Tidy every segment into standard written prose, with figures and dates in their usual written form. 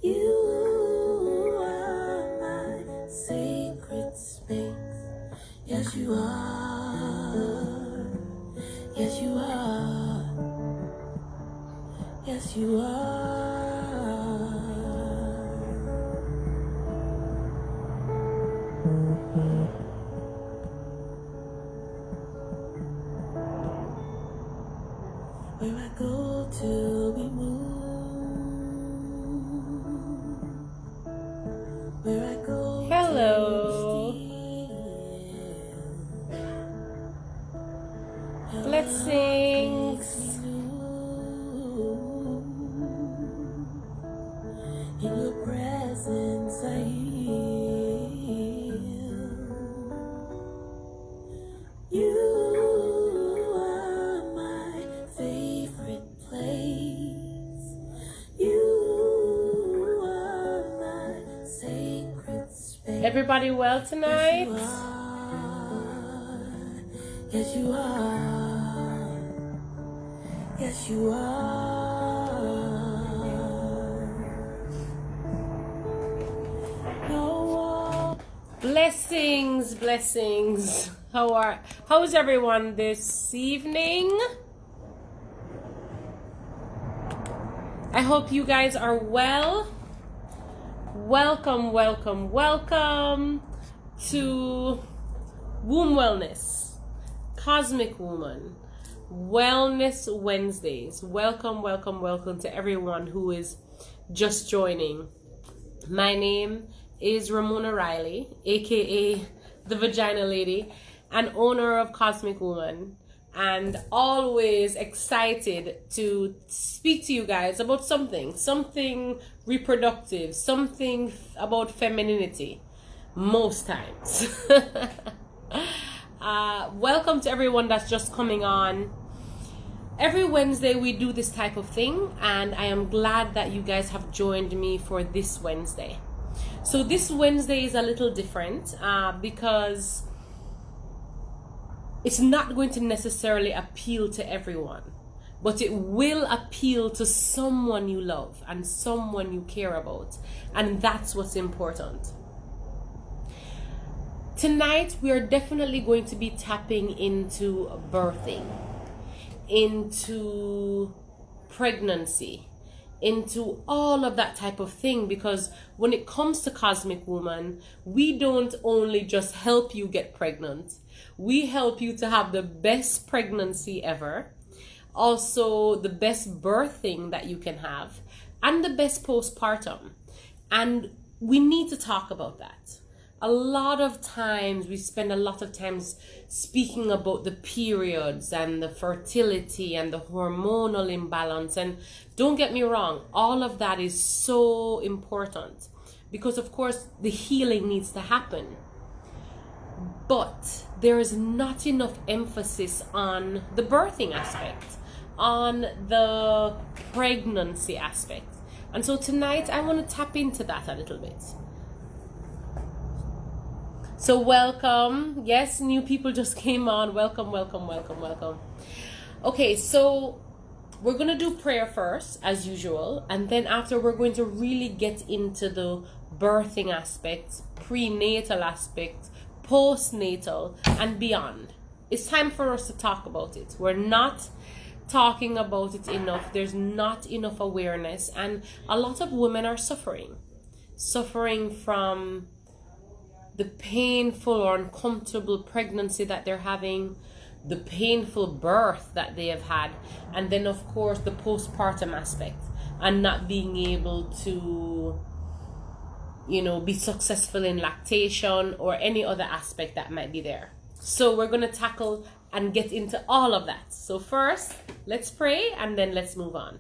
You are my sacred space. Yes, you are. Yes, you are. Yes, you are. Where I go to be moved. Where I go. Hello. Blessings. In your presence I heal. You are my favorite place. You are my sacred space. Everybody well tonight? Yes, you are. Yes, you are. Oh, Blessings, blessings. How's everyone this evening? I hope you guys are well. Welcome, welcome, welcome to Womb Wellness, Cosmic Woman, Wellness Wednesdays. Welcome, welcome, welcome to everyone who is just joining. My name is Ramona Riley, aka the Vagina Lady, and owner of Cosmic Woman, and always excited to speak to you guys about something reproductive, something about femininity, most times. Welcome to everyone that's just coming on. Every Wednesday we do this type of thing, and I am glad that you guys have joined me for this Wednesday. So this Wednesday is a little different because it's not going to necessarily appeal to everyone, but it will appeal to someone you love and someone you care about, and that's what's important. Tonight we are definitely going to be tapping into birthing, into pregnancy, into all of that type of thing, because when it comes to Cosmic Woman, we don't only just help you get pregnant, we help you to have the best pregnancy ever, also the best birthing that you can have, and the best postpartum. And we need to talk about that. A lot of times we spend a lot of times speaking about the periods and the fertility and the hormonal imbalance, and don't get me wrong, all of that is so important because of course the healing needs to happen, but there is not enough emphasis on the birthing aspect, on the pregnancy aspect. And so tonight I want to tap into that a little bit. So welcome. Yes, new people just came on. Welcome, welcome, welcome, welcome. Okay, so we're going to do prayer first, as usual. And then after, we're going to really get into the birthing aspect, prenatal aspect, postnatal, and beyond. It's time for us to talk about it. We're not talking about it enough. There's not enough awareness. And a lot of women are suffering from the painful or uncomfortable pregnancy that they're having, the painful birth that they have had, and then of course the postpartum aspect and not being able to, be successful in lactation or any other aspect that might be there. So we're going to tackle and get into all of that. So first, let's pray and then let's move on.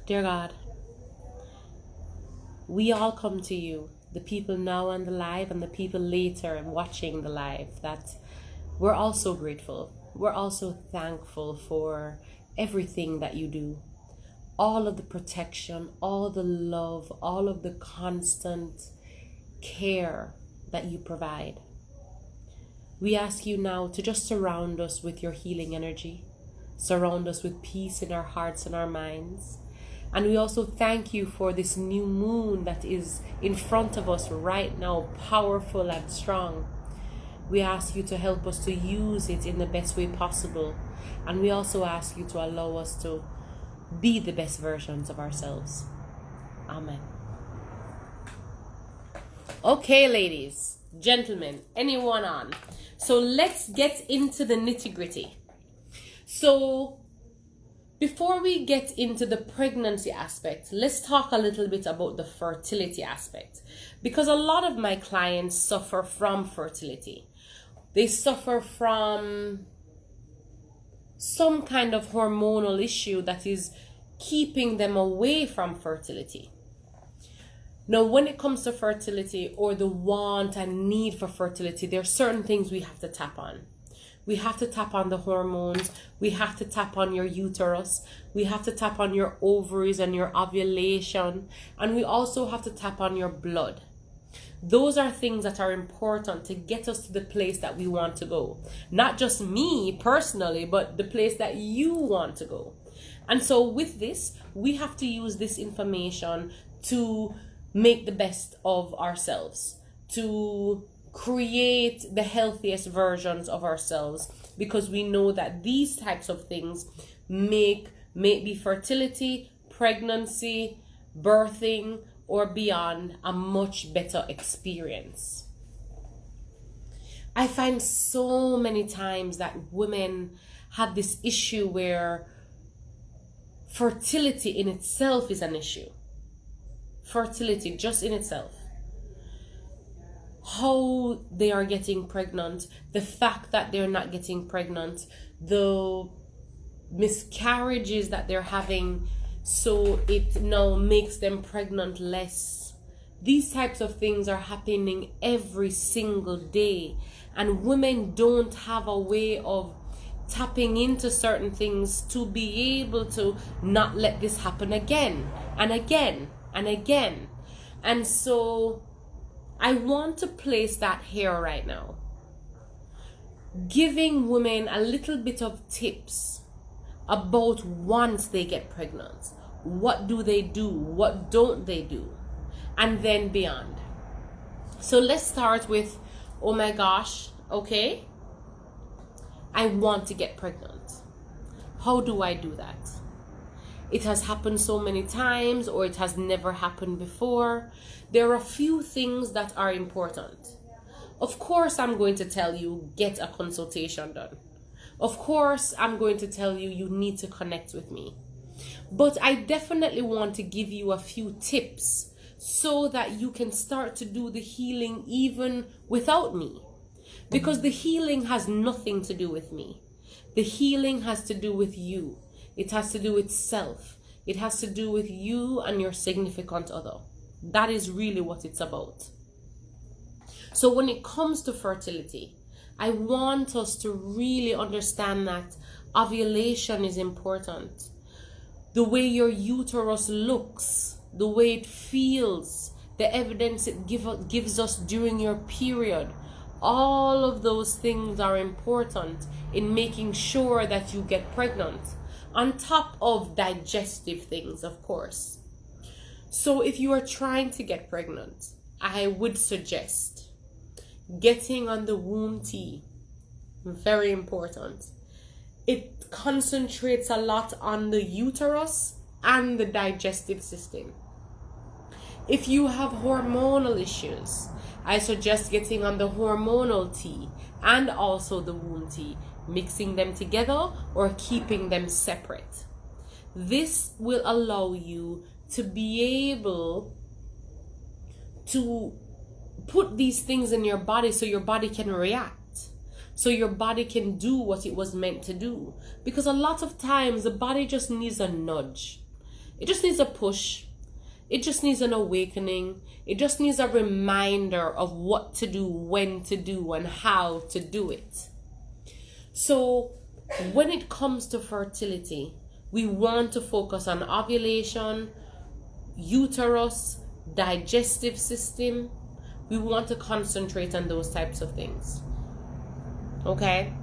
Dear God, we all come to you, the people now on the live and the people later and watching the live, that we're also grateful. We're also thankful for everything that you do. All of the protection, all the love, all of the constant care that you provide. We ask you now to just surround us with your healing energy. Surround us with peace in our hearts and our minds. And we also thank you for this new moon that is in front of us right now, powerful and strong. We ask you to help us to use it in the best way possible. And we also ask you to allow us to be the best versions of ourselves. Amen. Okay, ladies, gentlemen, anyone on? So let's get into the nitty-gritty. So before we get into the pregnancy aspect, let's talk a little bit about the fertility aspect. Because a lot of my clients suffer from fertility. They suffer from some kind of hormonal issue that is keeping them away from fertility. Now, when it comes to fertility or the want and need for fertility, there are certain things we have to tap on. We have to tap on the hormones. We have to tap on your uterus. We have to tap on your ovaries and your ovulation. And we also have to tap on your blood. Those are things that are important to get us to the place that we want to go. Not just me personally, but the place that you want to go. And so with this, we have to use this information to make the best of ourselves, to create the healthiest versions of ourselves, because we know that these types of things make maybe fertility, pregnancy, birthing, or beyond a much better experience. I find so many times that women have this issue where fertility in itself is an issue. Fertility just in itself. How they are getting pregnant, the fact that they're not getting pregnant, the miscarriages that they're having, so it now makes them pregnant less. These types of things are happening every single day, and women don't have a way of tapping into certain things to be able to not let this happen again and again and again. And so I want to place that here right now, giving women a little bit of tips about once they get pregnant. What do they do? What don't they do? And then beyond. So let's start with, oh my gosh, okay, I want to get pregnant. How do I do that? It has happened so many times, or it has never happened before. There are a few things that are important. Of course, I'm going to tell you, get a consultation done. Of course, I'm going to tell you, you need to connect with me. But I definitely want to give you a few tips so that you can start to do the healing even without me. Because the healing has nothing to do with me. The healing has to do with you. It has to do with self. It has to do with you and your significant other. That is really what it's about. So when it comes to fertility, I want us to really understand that ovulation is important. The way your uterus looks, the way it feels, the evidence it gives us during your period, all of those things are important in making sure that you get pregnant. On top of digestive things, of course. So if you are trying to get pregnant, I would suggest getting on the womb tea. Very important. It concentrates a lot on the uterus and the digestive system. If you have hormonal issues, I suggest getting on the hormonal tea and also the womb tea, mixing them together or keeping them separate. This will allow you to be able to put these things in your body so your body can react, so your body can do what it was meant to do. Because a lot of times the body just needs a nudge. It just needs a push. It just needs an awakening. It just needs a reminder of what to do, when to do, and how to do it. So when it comes to fertility, we want to focus on ovulation, uterus, digestive system. We want to concentrate on those types of things. Okay?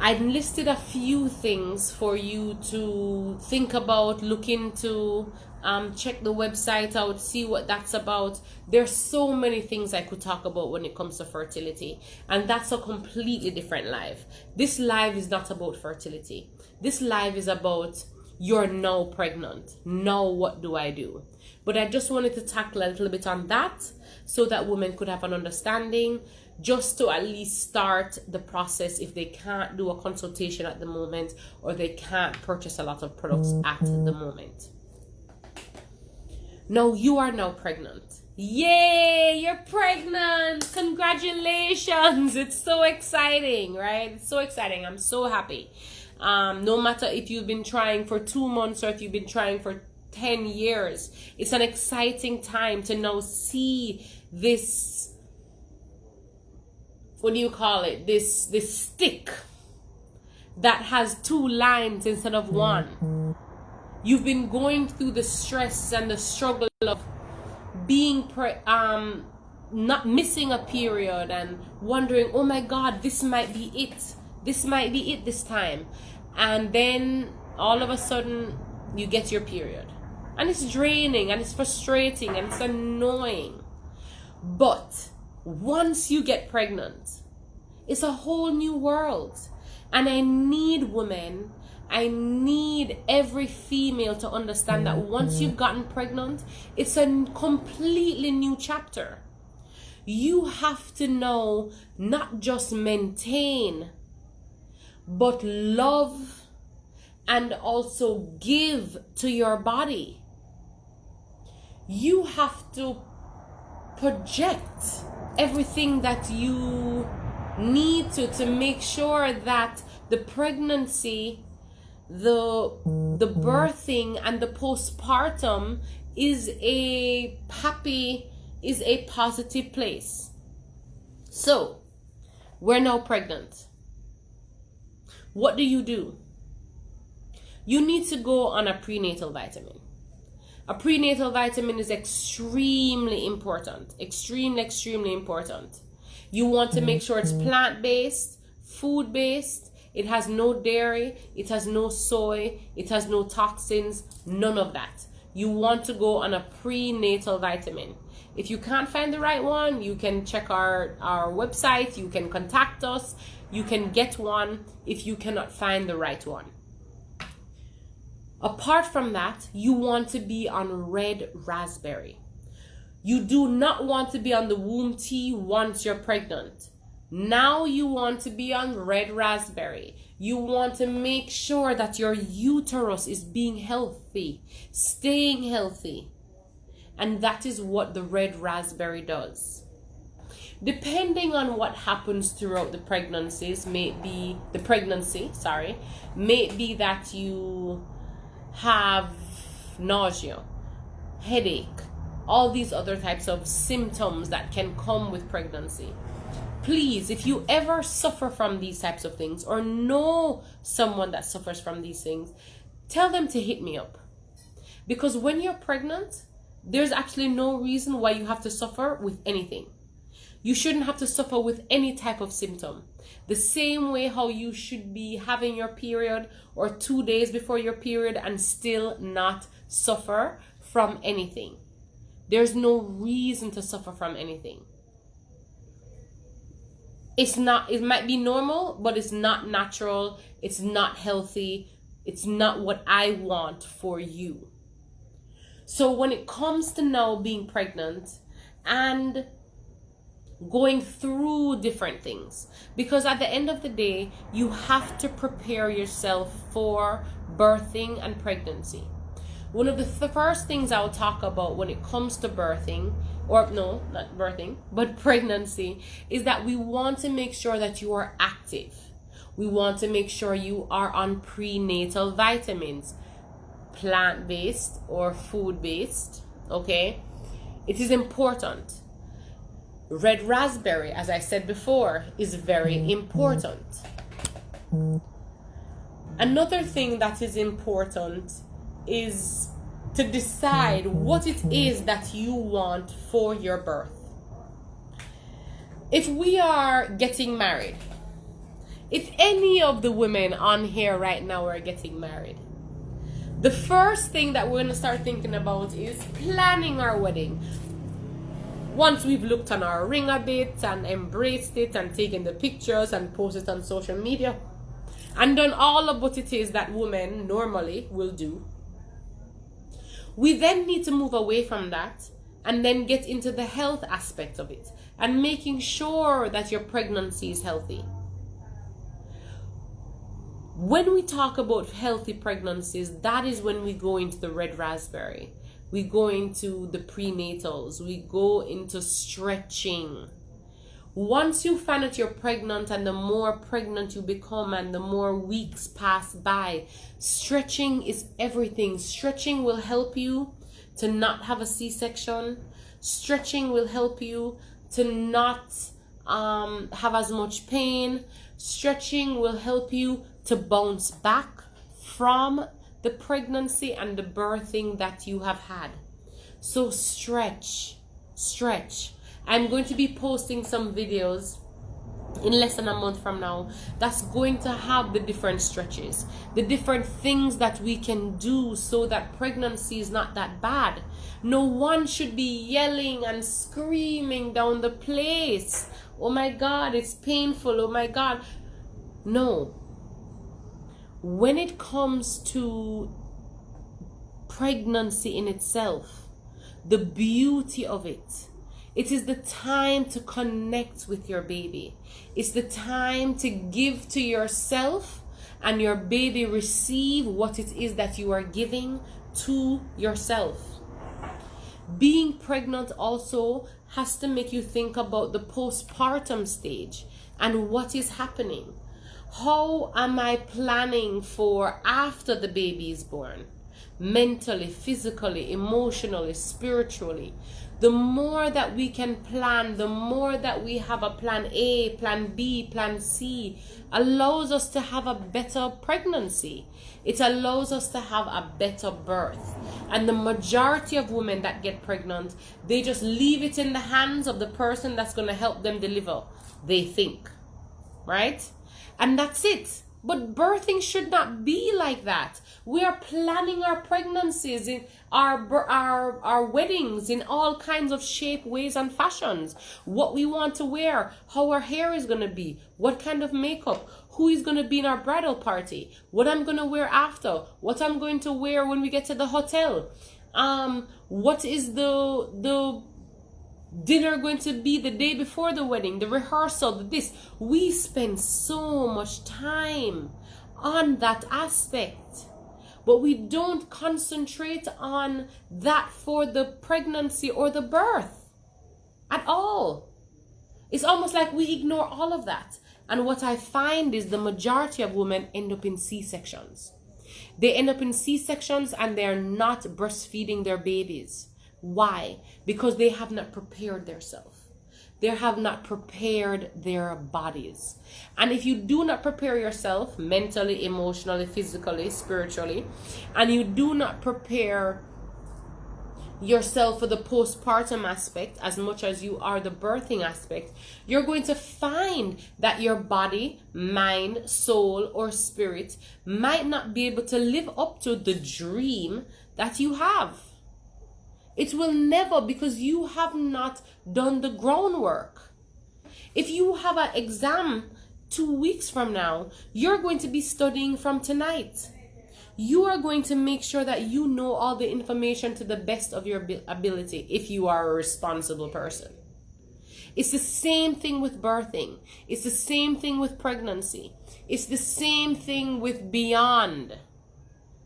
I listed a few things for you to think about, look into, check the website out, see what that's about. There's so many things I could talk about when it comes to fertility, and that's a completely different live. This live is not about fertility. This live is about you're now pregnant. Now what do I do? But I just wanted to tackle a little bit on that so that women could have an understanding, just to at least start the process if they can't do a consultation at the moment, or they can't purchase a lot of products at the moment. Now you are now pregnant. Yay, you're pregnant. Congratulations. It's so exciting, right? It's so exciting. I'm so happy. No matter if you've been trying for 2 months or if you've been trying for 10 years, it's an exciting time to now see this, what do you call it, this stick that has 2 lines instead of 1. You've been going through the stress and the struggle of being not missing a period and wondering, oh my God, this might be it this time. And then all of a sudden you get your period, and it's draining and it's frustrating and it's annoying. But once you get pregnant, it's a whole new world. And I need women, I need every female to understand that once you've gotten pregnant, it's a completely new chapter. You have to know, not just maintain, but love and also give to your body. You have to project everything that you need to make sure that the pregnancy, the birthing and the postpartum is a positive place. So we're now pregnant. What do? You need to go on a prenatal vitamin. A prenatal vitamin is extremely important. Extremely important. You want to make sure it's plant-based, food-based. It has no dairy, it has no soy, it has no toxins, none of that. You want to go on a prenatal vitamin. If you can't find the right one, you can check our website, you can contact us, you can get one if you cannot find the right one. Apart from that, you want to be on red raspberry. You do not want to be on the womb tea once you're pregnant. Now you want to be on red raspberry. You want to make sure that your uterus is being healthy, staying healthy. And that is what the red raspberry does. Depending on what happens throughout the pregnancy, may be that you have nausea, headache, all these other types of symptoms that can come with pregnancy. Please, if you ever suffer from these types of things or know someone that suffers from these things, tell them to hit me up. Because when you're pregnant, there's absolutely no reason why you have to suffer with anything. You shouldn't have to suffer with any type of symptom. The same way how you should be having your period or 2 days before your period and still not suffer from anything. There's no reason to suffer from anything. It might be normal, but it's not natural. It's not healthy. It's not what I want for you. So when it comes to now being pregnant and going through different things, because at the end of the day, you have to prepare yourself for birthing and pregnancy. One of the first things I'll talk about when it comes to birthing, or no, not birthing, but pregnancy, is that we want to make sure that you are active. We want to make sure you are on prenatal vitamins, plant-based or food-based, okay? It is important. Red raspberry, as I said before, is very important. Another thing that is important is to decide what it is that you want for your birth. If we are getting married, If any of the women on here right now are getting married, the first thing that we're going to start thinking about is planning our wedding. Once we've looked on our ring a bit and embraced it and taken the pictures and posted it on social media and done all of what it is that women normally will do, we then need to move away from that and then get into the health aspect of it and making sure that your pregnancy is healthy. When we talk about healthy pregnancies, that is when we go into the red raspberry. We go into the prenatals. We go into stretching. Once you find that you're pregnant, and the more pregnant you become and the more weeks pass by, stretching is everything. Stretching will help you to not have a C-section. Stretching will help you to not have as much pain. Stretching will help you to bounce back from the pregnancy and the birthing that you have had. So stretch. I'm going to be posting some videos in less than a month from now that's going to have the different stretches, the different things that we can do so that pregnancy is not that bad. No one should be yelling and screaming down the place. Oh my God, it's painful. Oh my God. No. When it comes to pregnancy in itself, the beauty of it, it is the time to connect with your baby. It's the time to give to yourself and your baby receive what it is that you are giving to yourself. Being pregnant also has to make you think about the postpartum stage and what is happening. How am I planning for after the baby is born? Mentally, physically, emotionally, spiritually. The more that we can plan, the more that we have a plan A, plan B, plan C, allows us to have a better pregnancy. It allows us to have a better birth. And the majority of women that get pregnant, they just leave it in the hands of the person that's going to help them deliver, they think. Right? And that's it. But birthing should not be like that. We are planning our pregnancies, in our weddings in all kinds of shape, ways, and fashions. What we want to wear, how our hair is going to be, what kind of makeup, who is going to be in our bridal party, what I'm going to wear after, what I'm going to wear when we get to the hotel. What is the dinner going to be the day before the wedding, the rehearsal, this. We spend so much time on that aspect, but we don't concentrate on that for the pregnancy or the birth at all. It's almost like we ignore all of that. And what I find is the majority of women end up in C-sections. They end up in C-sections and they're not breastfeeding their babies. Why? Because they have not prepared themselves. They have not prepared their bodies. And if you do not prepare yourself mentally, emotionally, physically, spiritually, and you do not prepare yourself for the postpartum aspect as much as you are the birthing aspect, you're going to find that your body, mind, soul, or spirit might not be able to live up to the dream that you have. It will never, because you have not done the groundwork. If you have an exam 2 weeks from now, you're going to be studying from tonight. You are going to make sure that you know all the information to the best of your ability if you are a responsible person. It's the same thing with birthing. It's the same thing with pregnancy. It's the same thing with beyond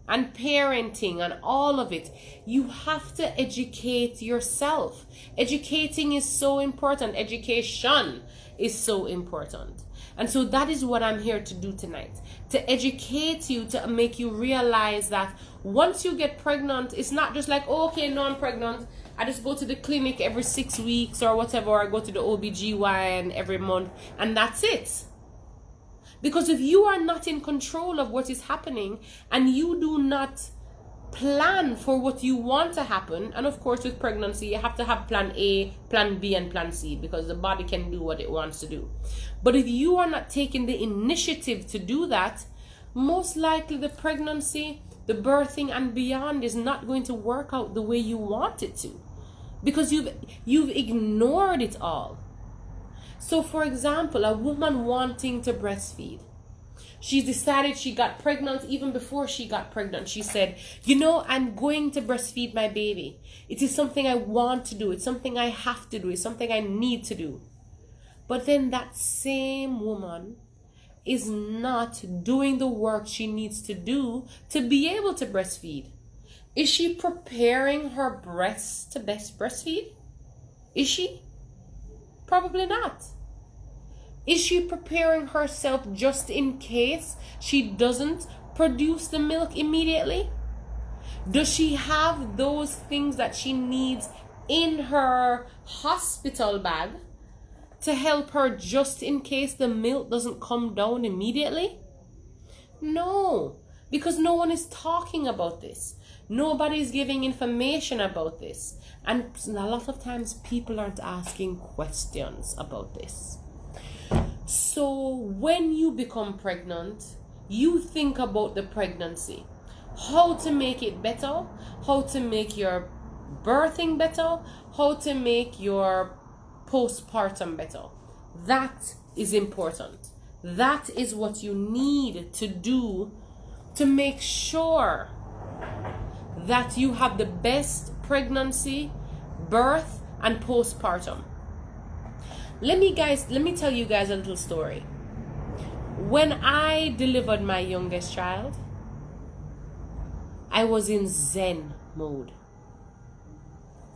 and parenting and all of it. You have to educate yourself. Educating is so important. Education is so important. And so that is what I'm here to do tonight. To educate you, to make you realize that once you get pregnant, it's not just like, oh, okay, no, I'm pregnant. I just go to the clinic every 6 weeks or whatever. Or I go to the OBGYN every month and that's it. Because if you are not in control of what is happening and you do not plan for what you want to happen. And of course, with pregnancy, you have to have plan A, plan B, and plan C, because the body can do what it wants to do. But if you are not taking the initiative to do that, most likely the pregnancy, the birthing, and beyond is not going to work out the way you want it to, because you've ignored it all. So for example, a woman wanting to breastfeed, she decided she got pregnant. Even before she got pregnant, she said, I'm going to breastfeed my baby. It is something I want to do. It's something I have to do. It's something I need to do. But then that same woman is not doing the work she needs to do to be able to breastfeed. Is she preparing her breasts to best breastfeed? Is she? Probably not. Is she preparing herself just in case she doesn't produce the milk immediately? Does she have those things that she needs in her hospital bag to help her just in case the milk doesn't come down immediately? No, because no one is talking about this. Nobody is giving information about this. And a lot of times people aren't asking questions about this. So when you become pregnant, you think about the pregnancy, how to make it better, how to make your birthing better, how to make your postpartum better. That is important. That is what you need to do to make sure that you have the best pregnancy, birth, and postpartum. Let me tell you guys a little story. When I delivered my youngest child, I was in Zen mode.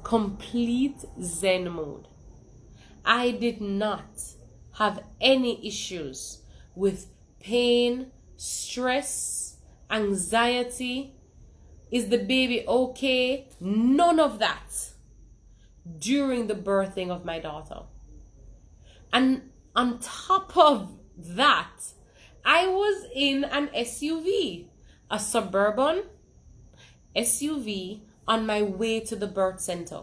Complete Zen mode. I did not have any issues with pain, stress, anxiety. Is the baby okay? None of that during the birthing of my daughter. And on top of that, I was in an SUV, a suburban SUV, on my way to the birth center.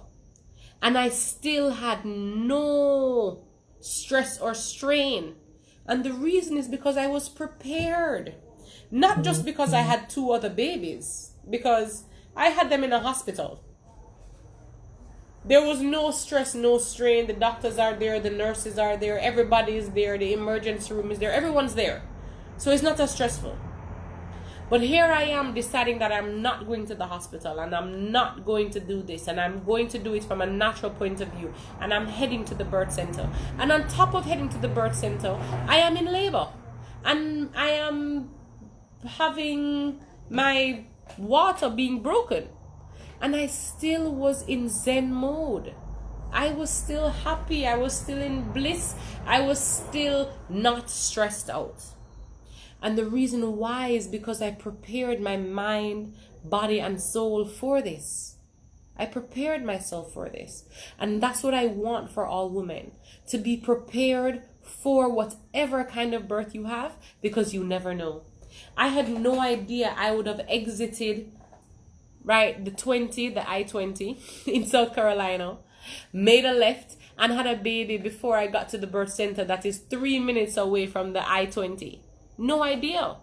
And I still had no stress or strain. And the reason is because I was prepared. Not just because I had 2 other babies, because I had them in a hospital. There was no stress, no strain. The doctors are there, the nurses are there, everybody is there, the emergency room is there, everyone's there. So it's not as stressful. But here I am deciding that I'm not going to the hospital, and I'm not going to do this, and I'm going to do it from a natural point of view, and I'm heading to the birth center. And on top of heading to the birth center, I am in labor, and I am having my water being broken. And I still was in Zen mode. I was still happy. I was still in bliss. I was still not stressed out. And the reason why is because I prepared my mind, body, and soul for this. I prepared myself for this. And that's what I want for all women. To be prepared for whatever kind of birth you have, because you never know. I had no idea I would have exited the I-20 in South Carolina, made a left, and had a baby before I got to the birth center that is 3 minutes away from the I-20. No idea.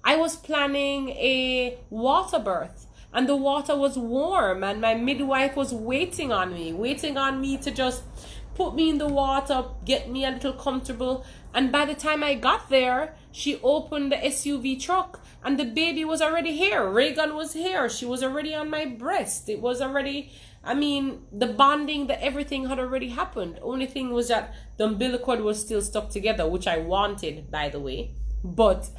I was planning a water birth, and the water was warm, and my midwife was waiting on me to just put me in the water, get me a little comfortable. And by the time I got there, she opened the SUV truck, and the baby was already here. Reagan was here. She was already on my breast. It was already, the bonding, the everything had already happened. Only thing was that the umbilical cord was still stuck together, which I wanted, by the way. But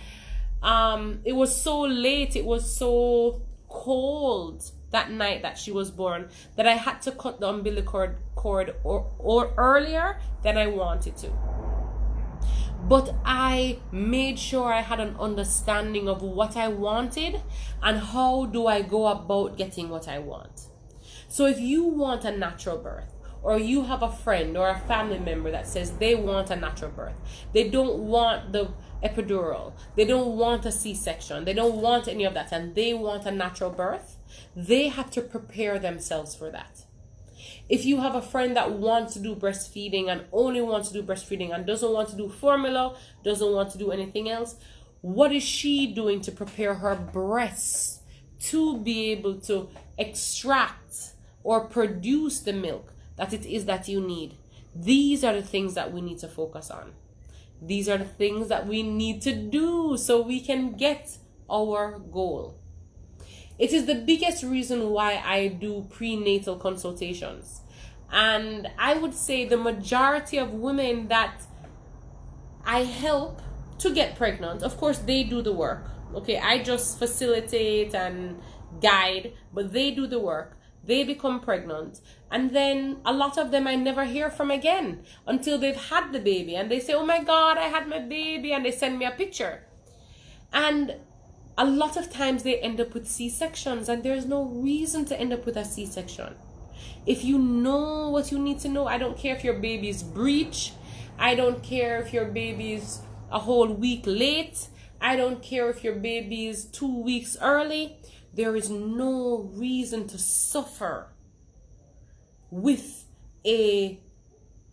it was so late, it was so cold that night that she was born, that I had to cut the umbilical cord or earlier than I wanted to. But I made sure I had an understanding of what I wanted and how do I go about getting what I want. So if you want a natural birth, or you have a friend or a family member that says they want a natural birth, they don't want the epidural, they don't want a C-section, they don't want any of that, and they want a natural birth, they have to prepare themselves for that. If you have a friend that wants to do breastfeeding and only wants to do breastfeeding and doesn't want to do formula, doesn't want to do anything else, what is she doing to prepare her breasts to be able to extract or produce the milk that it is that you need? These are the things that we need to focus on. These are the things that we need to do so we can get our goal. It is the biggest reason why I do prenatal consultations. And I would say the majority of women that I help to get pregnant, of course, they do the work. Okay, I just facilitate and guide, but they do the work. They become pregnant. And then a lot of them I never hear from again until they've had the baby. And they say, oh my God, I had my baby. And they send me a picture. And a lot of times they end up with C-sections, and there's no reason to end up with a C-section. If you know what you need to know, I don't care if your baby's breech, I don't care if your baby's a whole week late, I don't care if your baby's 2 weeks early, there is no reason to suffer with a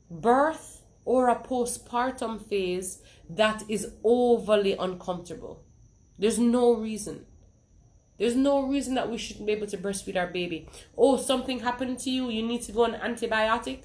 birth or a postpartum phase that is overly uncomfortable. There's no reason. There's no reason that we shouldn't be able to breastfeed our baby. Oh, something happened to you, you need to go on antibiotic.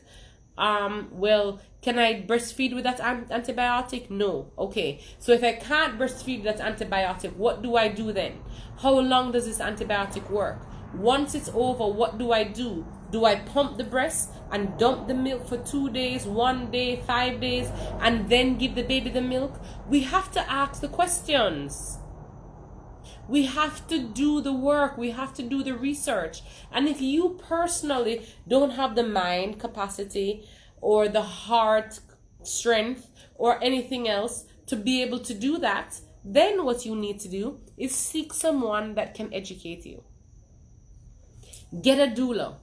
Well, can I breastfeed with that antibiotic? No. Okay. So if I can't breastfeed that antibiotic, what do I do then? How long does this antibiotic work? Once it's over, what do I do? Do I pump the breast and dump the milk for 2 days, 1 day, 5 days, and then give the baby the milk? We have to ask the questions. We have to do the work. We have to do the research. And if you personally don't have the mind capacity or the heart strength or anything else to be able to do that, then what you need to do is seek someone that can educate you. Get a doula.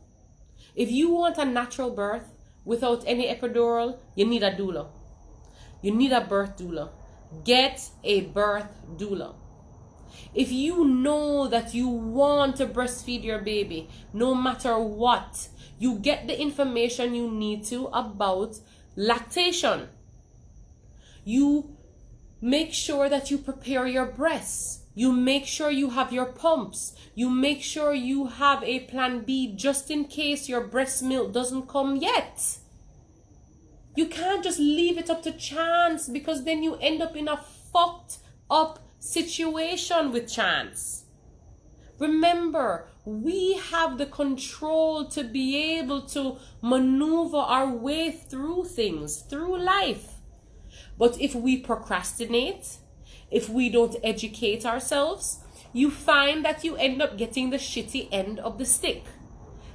If you want a natural birth without any epidural, you need a doula. You need a birth doula. Get a birth doula. If you know that you want to breastfeed your baby, no matter what, you get the information you need to about lactation. You make sure that you prepare your breasts. You make sure you have your pumps. You make sure you have a plan B just in case your breast milk doesn't come yet. You can't just leave it up to chance, because then you end up in a fucked up situation with chance. Remember, we have the control to be able to maneuver our way through things, through life. But if we procrastinate, if we don't educate ourselves, you find that you end up getting the shitty end of the stick.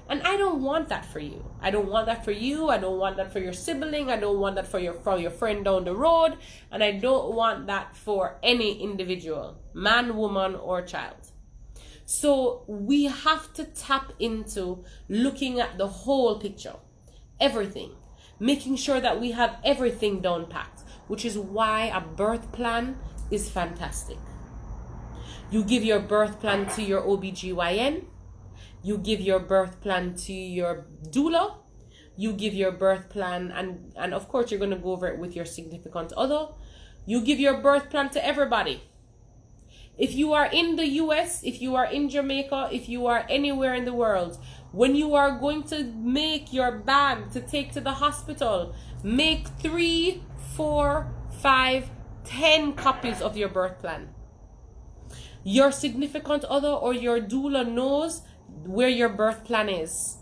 And I don't want that for you. I don't want that for you. I don't want that for your sibling. I don't want that for your friend down the road. And I don't want that for any individual, man, woman, or child. So we have to tap into looking at the whole picture, everything, making sure that we have everything down packed, which is why a birth plan is fantastic. You give your birth plan to your OBGYN. You give your birth plan to your doula. You give your birth plan, and of course you're going to go over it with your significant other. You give your birth plan to everybody. If you are in the US, if you are in Jamaica, if you are anywhere in the world, when you are going to make your bag to take to the hospital, make 3, 4, 5, 10 copies of your birth plan. Your significant other or your doula knows where your birth plan is.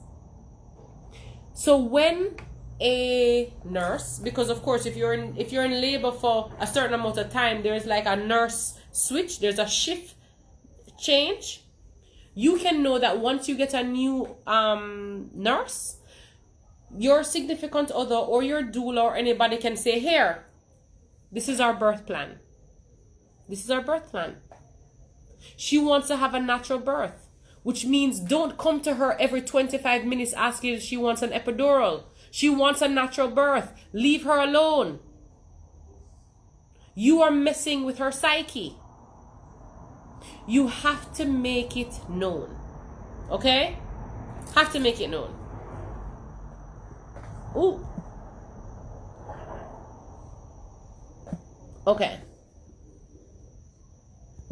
So when a nurse, because of course if you're in labor for a certain amount of time, there's like a nurse switch, there's a shift change. You can know that once you get a new nurse, your significant other or your doula or anybody can say, here, this is our birth plan. This is our birth plan. She wants to have a natural birth, which means don't come to her every 25 minutes asking if she wants an epidural. She wants a natural birth. Leave her alone. You are messing with her psyche. You have to make it known. Okay? Have to make it known. Ooh. Okay.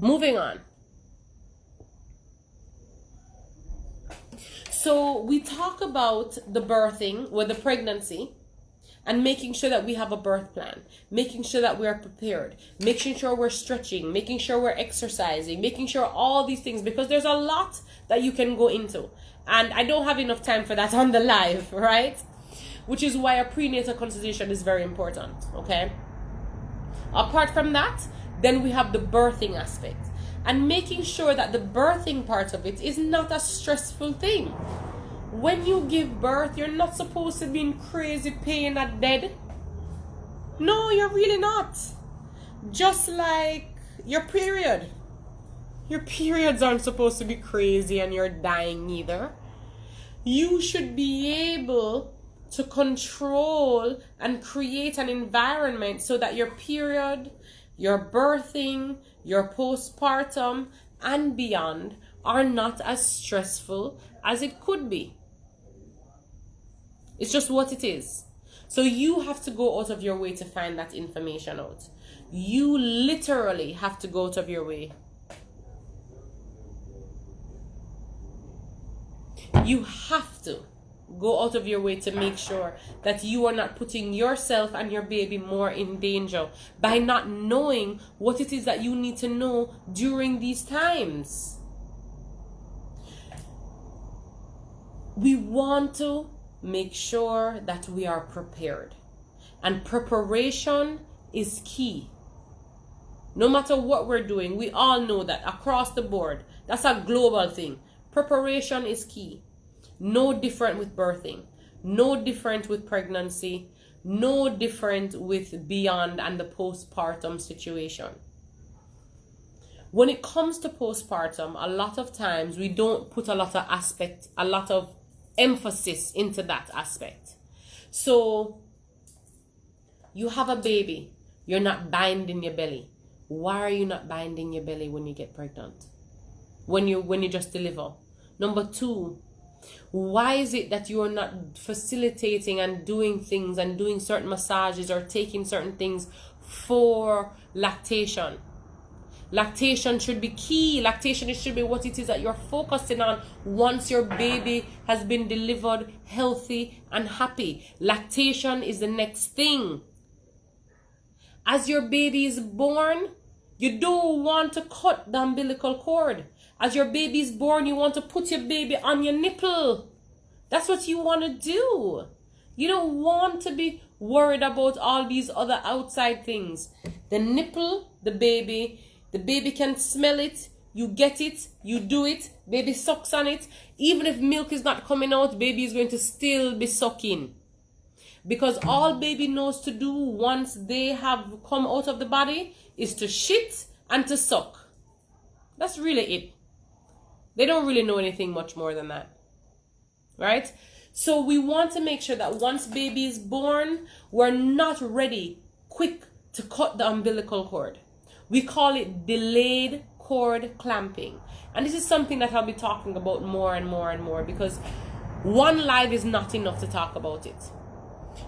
Moving on. So we talk about the birthing or the pregnancy and making sure that we have a birth plan, making sure that we are prepared, making sure we're stretching, making sure we're exercising, making sure all these things, because there's a lot that you can go into. And I don't have enough time for that on the live, right? Which is why a prenatal consultation is very important, okay? Apart from that, then we have the birthing aspect. And making sure that the birthing part of it is not a stressful thing. When you give birth, you're not supposed to be in crazy pain at dead. No, you're really not. Just like your period. Your periods aren't supposed to be crazy and you're dying either. You should be able to control and create an environment so that your period, your birthing, your postpartum, and beyond are not as stressful as it could be. It's just what it is. So you have to go out of your way to find that information out. You literally have to go out of your way. You have to go out of your way to make sure that you are not putting yourself and your baby more in danger by not knowing what it is that you need to know during these times. We want to make sure that we are prepared, and preparation is key. No matter what we're doing, we all know that across the board. That's a global thing. Preparation is key. No different with birthing, no different with pregnancy, no different with beyond and the postpartum situation. When it comes to postpartum, a lot of times we don't put a lot of emphasis into that aspect. So you have a baby, you're not binding your belly. Why are you not binding your belly when you get pregnant? When you just deliver? Number two, why is it that you are not facilitating and doing things and doing certain massages or taking certain things for lactation? Lactation should be key. Lactation should be what it is that you're focusing on once your baby has been delivered healthy and happy. Lactation is the next thing. As your baby is born, you don't want to cut the umbilical cord. As your baby is born, you want to put your baby on your nipple. That's what you want to do. You don't want to be worried about all these other outside things. The nipple, the baby can smell it. You get it, you do it, baby sucks on it. Even if milk is not coming out, baby is going to still be sucking. Because all baby knows to do once they have come out of the body is to shit and to suck. That's really it. They don't really know anything much more than that. Right? So we want to make sure that once baby is born, we're not ready quick to cut the umbilical cord. We call it delayed cord clamping. And this is something that I'll be talking about more and more and more, because one live is not enough to talk about it.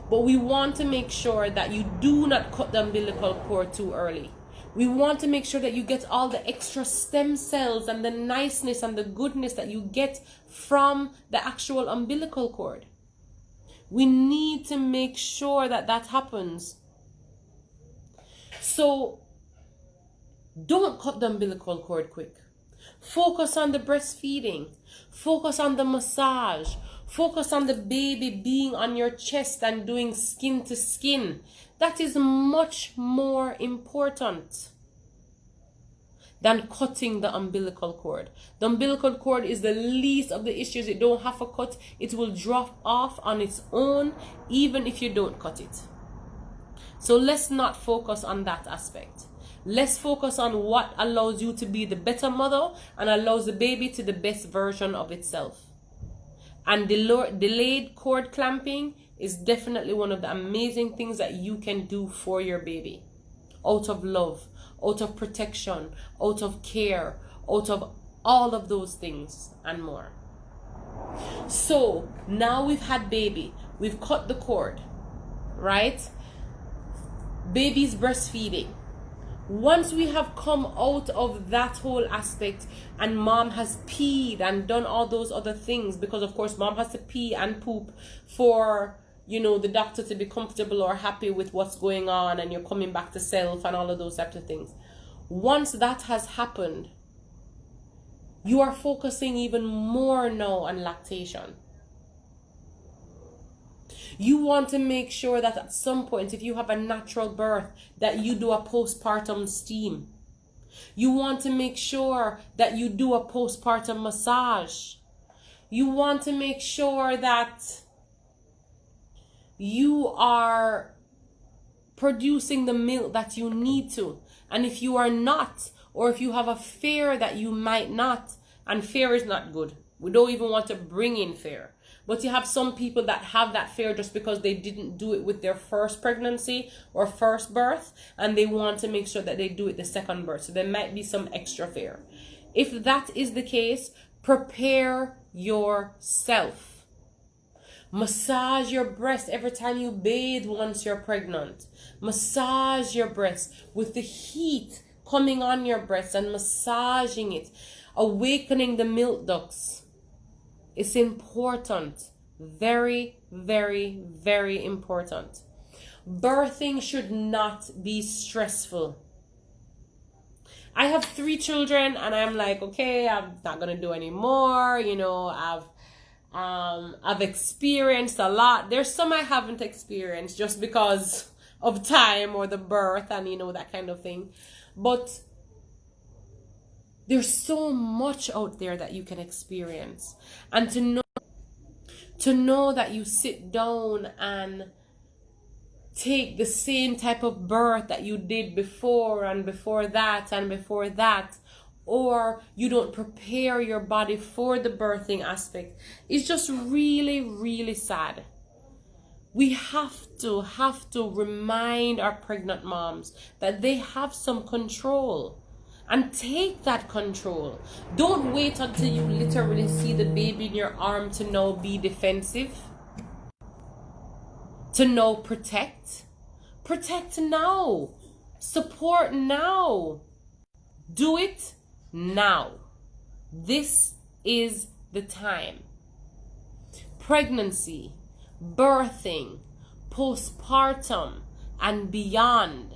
But we want to make sure that you do not cut the umbilical cord too early. We want to make sure that you get all the extra stem cells and the niceness and the goodness that you get from the actual umbilical cord. We need to make sure that that happens. So don't cut the umbilical cord quick. Focus on the breastfeeding. Focus on the massage. Focus on the baby being on your chest and doing skin to skin. That is much more important than cutting the umbilical cord. The umbilical cord is the least of the issues. You don't have to cut. It will drop off on its own even if you don't cut it. So let's not focus on that aspect. Let's focus on what allows you to be the better mother and allows the baby to the best version of itself. And delayed cord clamping is definitely one of the amazing things that you can do for your baby. Out of love, out of protection, out of care, out of all of those things and more. So now we've had baby, we've cut the cord, right? Baby's breastfeeding. Once we have come out of that whole aspect and mom has peed and done all those other things, because of course mom has to pee and poop for, you know, the doctor to be comfortable or happy with what's going on, and you're coming back to self and all of those types of things. Once that has happened, you are focusing even more now on lactation. You want to make sure that at some point, if you have a natural birth, that you do a postpartum steam. You want to make sure that you do a postpartum massage. You want to make sure that you are producing the milk that you need to. And if you are not, or if you have a fear that you might not, and fear is not good. We don't even want to bring in fear. But you have some people that have that fear just because they didn't do it with their first pregnancy or first birth, and they want to make sure that they do it the second birth. So there might be some extra fear. If that is the case, prepare yourself. Massage your breast every time you bathe once you're pregnant. Massage your breast with the heat coming on your breast and massaging it, awakening the milk ducts. It's important. Very, very, very important. Birthing should not be stressful. I have 3 children and I'm like, okay, I'm not going to do any more. You know, I've experienced a lot. There's some I haven't experienced just because of time or the birth and, you know, that kind of thing. But there's so much out there that you can experience. And to know that you sit down and take the same type of birth that you did before and before that and before that, or you don't prepare your body for the birthing aspect, is just really, really sad. We have to remind our pregnant moms that they have some control. And take that control. Don't wait until you literally see the baby in your arm to now be defensive. To now protect. Protect now. Support now. Do it now. This is the time. Pregnancy, birthing, postpartum, and beyond.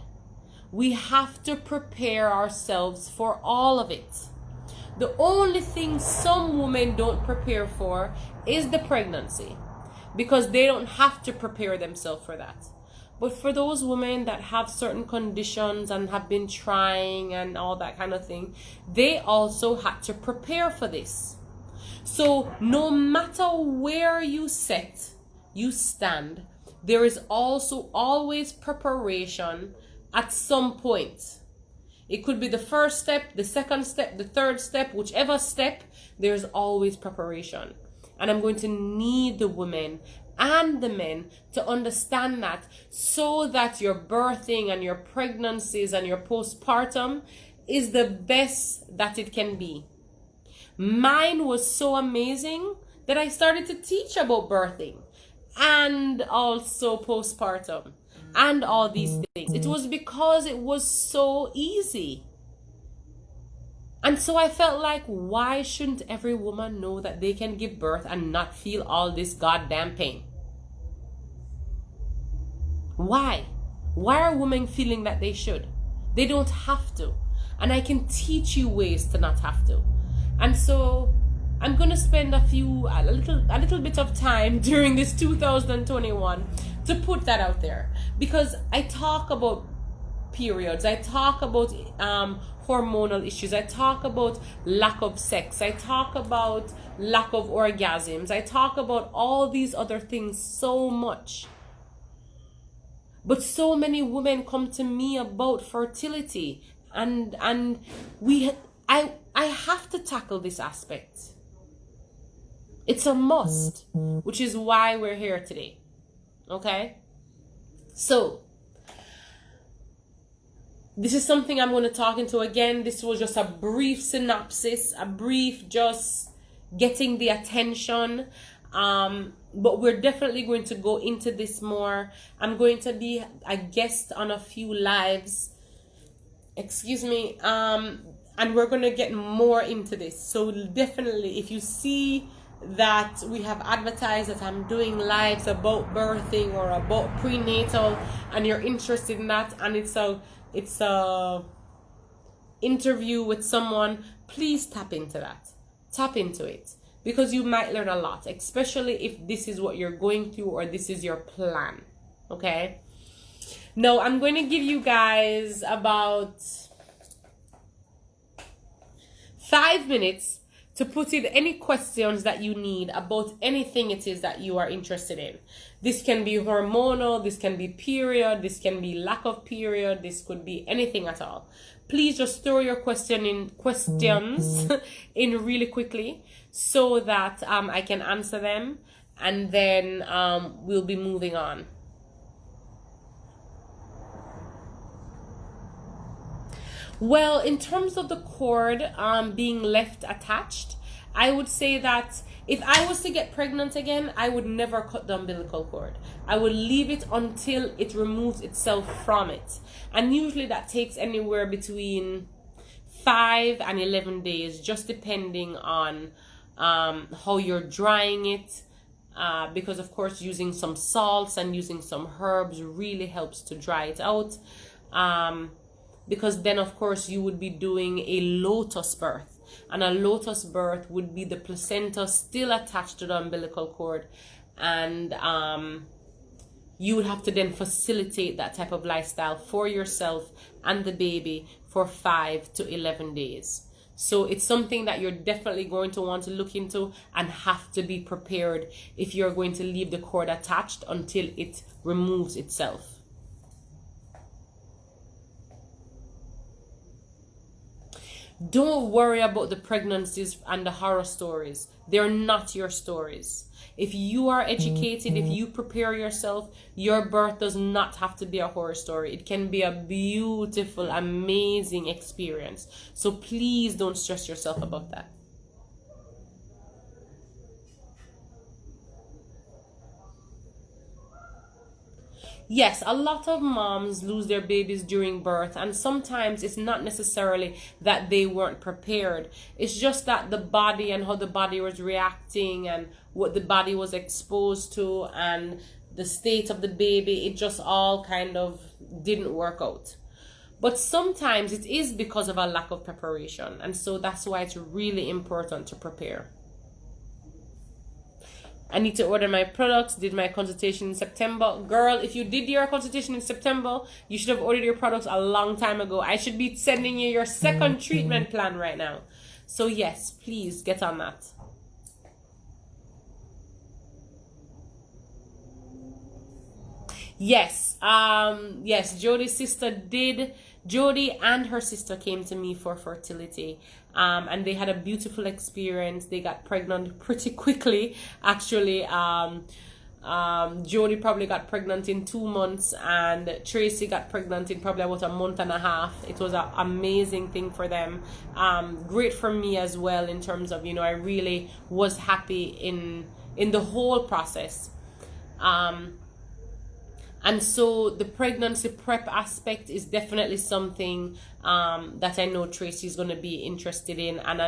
We have to prepare ourselves for all of it. The only thing some women don't prepare for is the pregnancy, because they don't have to prepare themselves for that. But for those women that have certain conditions and have been trying and all that kind of thing, they also had to prepare for this. So no matter where you stand, there is also always preparation at some point. It could be the first step, the second step, the third step, whichever step, there's always preparation. And I'm going to need the women and the men to understand that, so that your birthing and your pregnancies and your postpartum is the best that it can be. Mine was so amazing that I started to teach about birthing and also postpartum and all these things. It was because it was so easy. And so I felt like, why shouldn't every woman know that they can give birth and not feel all this goddamn pain? Why? Why are women feeling that they should? They don't have to. And I can teach you ways to not have to. And so I'm going to spend a little bit of time during this 2021 to put that out there, because I talk about periods, I talk about hormonal issues, I talk about lack of sex, I talk about lack of orgasms, I talk about all these other things so much. But so many women come to me about fertility, and I have to tackle this aspect. It's a must, which is why we're here today. Okay? So, this is something I'm going to talk into again. This was just a brief synopsis, a brief just getting the attention. But we're definitely going to go into this more. I'm going to be a guest on a few lives. Excuse me. And we're going to get more into this. So definitely, if you see that we have advertised that I'm doing lives about birthing or about prenatal, and you're interested in that, and it's a interview with someone, please tap into that. Tap into it, because you might learn a lot, especially if this is what you're going through or this is your plan. Okay? Now, I'm going to give you guys about 5 minutes to put in any questions that you need about anything it is that you are interested in. This can be hormonal, this can be period, this can be lack of period, this could be anything at all. Please just throw your questions in really quickly so that I can answer them, and then we'll be moving on. Well, in terms of the cord being left attached, I would say that if I was to get pregnant again, I would never cut the umbilical cord. I would leave it until it removes itself from it. And usually that takes anywhere between 5 and 11 days, just depending on how you're drying it. Because, of course, using some salts and using some herbs really helps to dry it out. Because then, of course, you would be doing a lotus birth. And a lotus birth would be the placenta still attached to the umbilical cord. And you would have to then facilitate that type of lifestyle for yourself and the baby for 5 to 11 days. So it's something that you're definitely going to want to look into and have to be prepared if you're going to leave the cord attached until it removes itself. Don't worry about the pregnancies and the horror stories. They're not your stories. If you are educated, if you prepare yourself, your birth does not have to be a horror story. It can be a beautiful, amazing experience. So please don't stress yourself about that. Yes, a lot of moms lose their babies during birth, and sometimes it's not necessarily that they weren't prepared. It's just that the body and how the body was reacting and what the body was exposed to and the state of the baby, it just all kind of didn't work out. But sometimes it is because of a lack of preparation, and so that's why it's really important to prepare. I need to order my products. Did my consultation in September. Girl, if you did your consultation in September, you should have ordered your products a long time ago. I should be sending you your second treatment plan right now. So yes, please get on that. Yes, yes, Jody's sister did. Jody and her sister came to me for fertility, and they had a beautiful experience. They got pregnant pretty quickly, actually. Jody probably got pregnant in 2 months, and Tracy got pregnant in probably about a month and a half. It was an amazing thing for them. Great for me as well, in terms of, I really was happy in the whole process. And so the pregnancy prep aspect is definitely something that I know Tracy's going to be interested in, and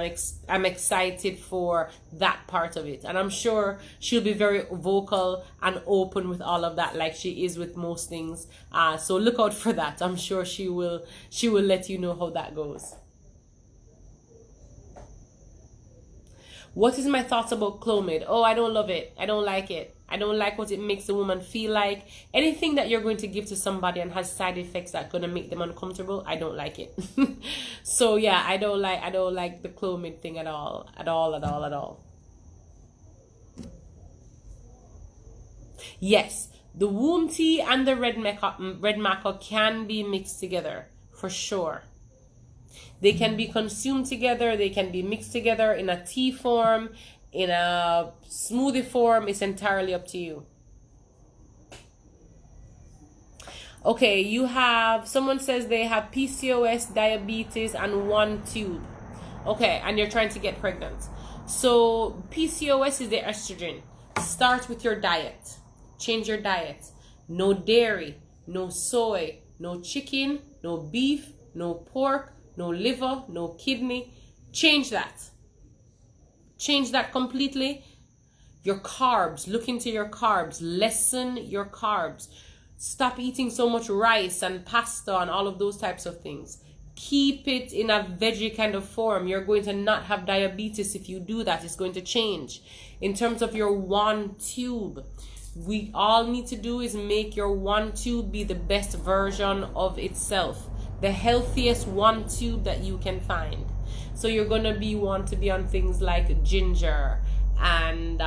I'm excited for that part of it. And I'm sure she'll be very vocal and open with all of that, like she is with most things. So look out for that. I'm sure she will let you know how that goes. What is my thoughts about Clomid? Oh, I don't love it. I don't like it. I don't like what it makes the woman feel like. Anything that you're going to give to somebody and has side effects that are going to make them uncomfortable, I don't like it. So yeah, I don't like the Clomid thing at all. At all. Yes, the womb tea and the red maca can be mixed together for sure. They can be consumed together. They can be mixed together in a tea form, in a smoothie form. It's entirely up to you. Okay, you have, someone says they have PCOS, diabetes, and one tube. Okay, and you're trying to get pregnant. So PCOS is the estrogen. Start with your diet. Change your diet. No dairy, no soy, no chicken, no beef, no pork, no liver, no kidney. Change that. Change that completely. Your carbs, look into your carbs. Lessen your carbs. Stop eating so much rice and pasta and all of those types of things. Keep it in a veggie kind of form. You're going to not have diabetes if you do that. It's going to change. In terms of your one tube, we all need to do is make your one tube be the best version of itself. The healthiest one tube that you can find. So you're going to want to be on things like ginger and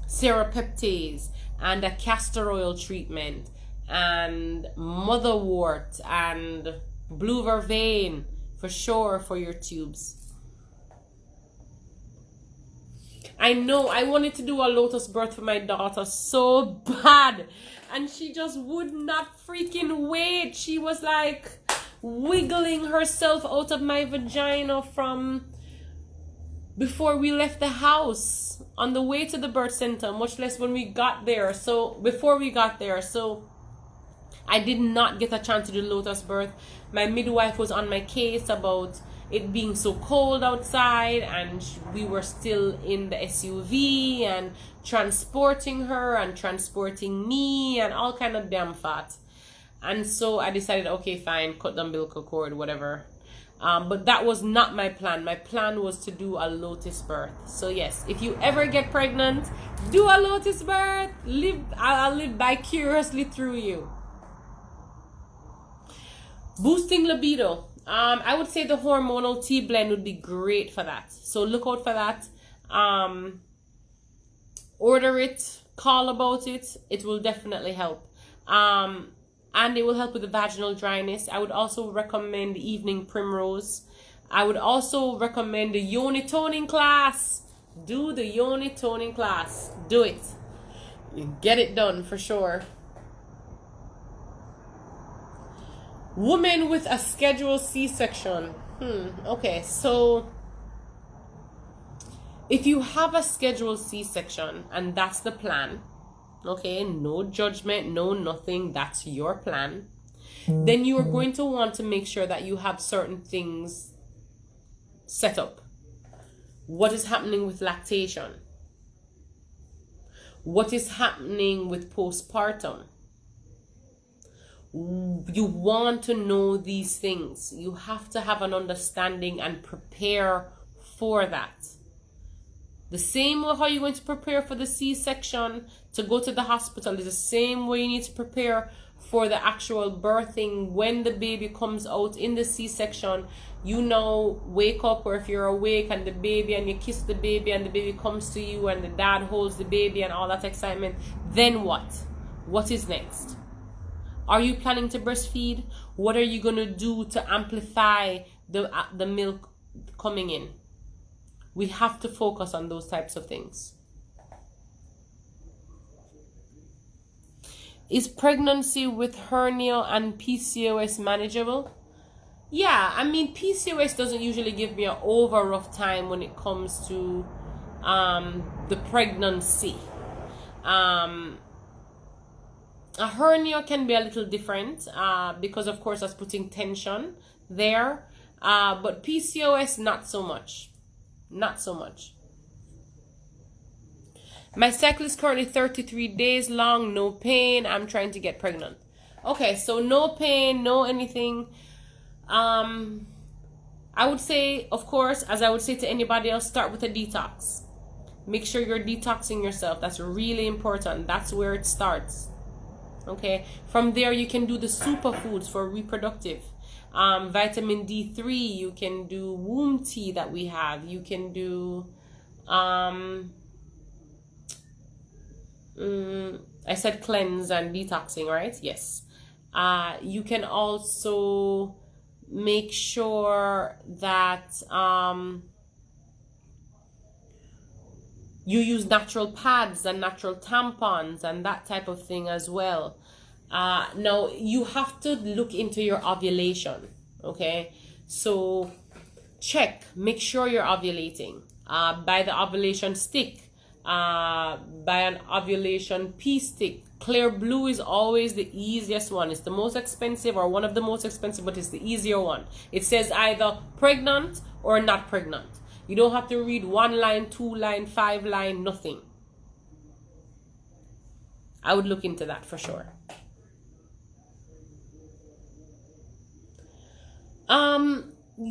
serapeptase and a castor oil treatment and motherwort and blue vervain for sure for your tubes. I know I wanted to do a lotus birth for my daughter so bad, and she just would not freaking wait. She was like wiggling herself out of my vagina from before we left the house on the way to the birth center, much less when we got there. So before we got there, so I did not get a chance to do lotus birth. My midwife was on my case about it being so cold outside, and we were still in the SUV and transporting her and transporting me and all kind of damn fat. And so I decided, okay, fine, cut the umbilical cord, whatever. But that was not my plan. My plan was to do a lotus birth. So yes, if you ever get pregnant, do a lotus birth. I'll live vicariously through you. Boosting libido. I would say the hormonal tea blend would be great for that. So look out for that. Order it, call about it. It will definitely help. And it will help with the vaginal dryness. I would also recommend the evening primrose. I would also recommend the yoni toning class. Do the yoni toning class. Do it. Get it done for sure. Woman with a scheduled C-section. Okay, so if you have a scheduled C-section and that's the plan, okay, no judgment, no nothing, that's your plan, then you are going to want to make sure that you have certain things set up. What is happening with lactation? What is happening with postpartum? You want to know these things. You have to have an understanding and prepare for that. The same way how you're going to prepare for the C-section to go to the hospital is the same way you need to prepare for the actual birthing. When the baby comes out in the C-section, you know, wake up, or if you're awake and the baby, and you kiss the baby and the baby comes to you and the dad holds the baby and all that excitement. Then what? What is next? Are you planning to breastfeed? What are you going to do to amplify the milk coming in? We have to focus on those types of things. Is pregnancy with hernia and PCOS manageable? Yeah, I mean, PCOS doesn't usually give me an over rough time when it comes to the pregnancy. A hernia can be a little different because, of course, that's putting tension there. But PCOS, not so much. Not so much. My cycle is currently 33 days long, no pain. I'm trying to get pregnant. Okay, so no pain, no anything. I would say, of course, as I would say to anybody else, start with a detox. Make sure you're detoxing yourself. That's really important. That's where it starts. Okay, from there you can do the superfoods for reproductive. Vitamin D3, you can do womb tea that we have. You can do I said cleanse and detoxing, right? Yes. You can also make sure that you use natural pads and natural tampons and that type of thing as well. Now you have to look into your ovulation. Okay, so make sure you're ovulating. Buy the ovulation stick, buy an ovulation pea stick. Clear blue is always the easiest one. It's the most expensive, or one of the most expensive, but it's the easier one. It says either pregnant or not pregnant. You don't have to read 1 line, 2 line, 5 line, nothing. I would look into that for sure.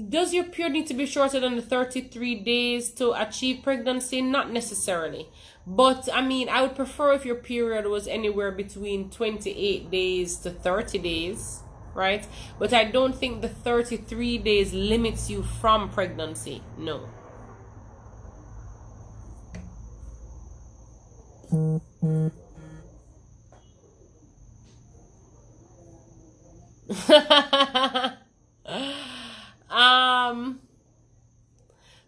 Does your period need to be shorter than the 33 days to achieve pregnancy? Not necessarily. But, I mean, I would prefer if your period was anywhere between 28 days to 30 days, right? But I don't think the 33 days limits you from pregnancy. No.